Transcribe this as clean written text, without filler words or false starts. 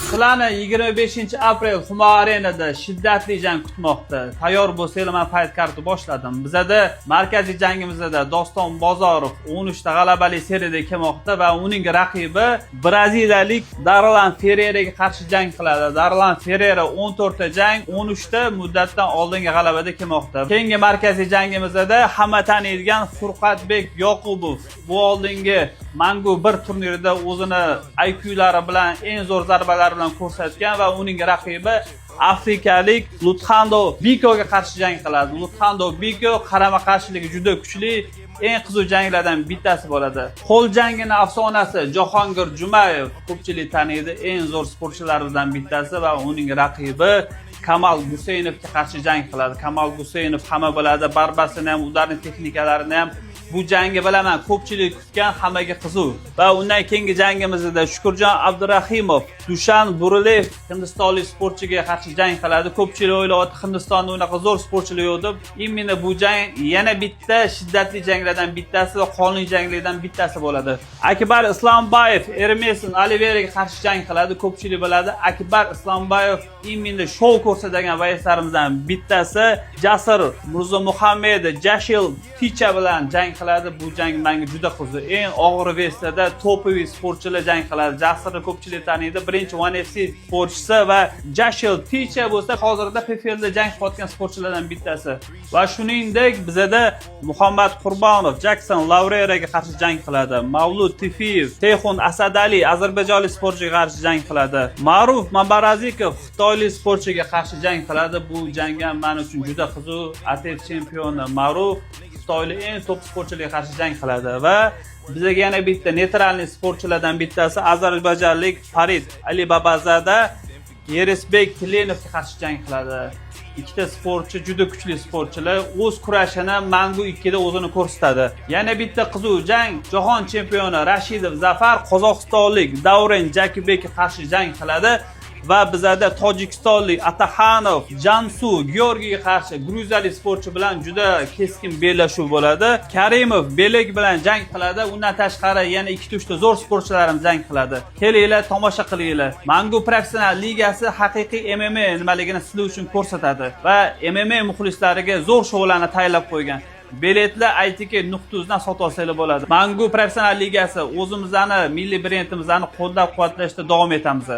Sizlarni 25-aprel Humo Arenada shiddatli jang kutmoqda. Tayyor bo'lsanglar, men fight kartni boshladim. Bizada markaziy jangimizda Doston Bozorov 13 ta g'alabali seriyada kelmoqda va uning raqibi braziliyalik Darlan Ferreiraga qarshi jang qiladi. Darlan Ferreira 14 ta jang, 13 ta muddatdan oldingi g'alabada kelmoqda. Keyingi markaziy jangimizda hamma taniydigan Furqatbek Yoqubov bu oldingi Mangu 1 turnirida o'zini IQ'lari bilan eng zo'r zarbalar bilan ko'rsatgan va uning raqibi afrikalik Luthando Bikoga qarshi jang qiladi. Luthando Biko qarama-qarshiligi juda kuchli, eng qiziq janglardan bittasi bo'ladi. Qo'l jangini afsonasi Jahongir Jumayev ko'pchilik taniydi, eng zo'r sportchilardan bittasi va uning raqibi Kamal Guseynovga qarshi jang qiladi. Kamal Guseynov hamma biladi, barbasini ham, ularning texnikalarini ham bu jangi bilaman ko'pchilik kutgan, hammaga qiziq. Va undan keyingi jangimizda Shukurjon Abdurahimov Dushan Burilev hindistonlik sportchiga qarshi jang qiladi. Ko'pchilik o'ylayapti Hindistonda unaqa zo'r sportchilar yo'q deb. Imенно bu jang yana bitta shiddatli janglardan bittasi va qonli janglardan bittasi bo'ladi. Akbar Islomboyev Ermesin Oliveraga qarshi jang qiladi. Ko'pchilik biladi, Akbar Islomboyev imенно shou ko'rsatgan vayslarimizdan bittasi. Jasur Mirzomuhammedov Jashil Ticha bilan jang qiladi. Bu jang menga juda qiziq. Eng og'ir vestada topoviy sportchilar jang qiladi. Jasurni ko'pchilik taniydi. Birinchi One FC sportchisi va Jashil Ticha bo'lsa, hozirda PFLda jang qilayotgan sportchilardan bittasi. Va shuningdek, bizada Muhammad Qurbonov Jackson Laureraga qarshi jang qiladi. Mavlud Tifiyev Teyxun Asadali ozarbayjonlik sportchiga qarshi jang qiladi. Ma'ruf Mabarazikov xitoylik sportchiga qarshi jang qiladi. Bu jang ham men uchun juda qiziq. ATF chempioni Ma'ruf xitoylik eng top sportchilarga qarshi jang qiladi va bizga yana bitta neytralniy sportchilardan bittasi ozarbayjonlik Farid Alibabazada Yerisbek Tilenovga qarshi jang qiladi. Ikkita sportchi juda kuchli sportchilar, o'z kurashini Mangu 2 da o'zini ko'rsatadi. Yana bitta qiziq jang jahon chempioni Rashidov Zafar qozog'istonlik Davren Jakibekga qarshi jang qiladi. Va bizada tojikistonlik Ataxanov Jansu Georgiyga qarshi gruziyalik sportchi bilan juda keskin bellashuv bo'ladi. Karimov Belek bilan jang qiladi. Undan tashqari yana 2-3 ta zo'r sportchilarimiz jang qiladi. Kelinglar, tomosha qilinglar. Mangu professional ligasi haqiqiy MMA nimaligini sizlar uchun ko'rsatadi va MMA muxlislariga zo'r shoularni tayyorlab qo'ygan. Biletlar ITK.uz dan sotib olsanglar bo'ladi. Mangu professional ligasi o'zimizni milliy brendimizni qo'llab-quvvatlashda davom etamiz.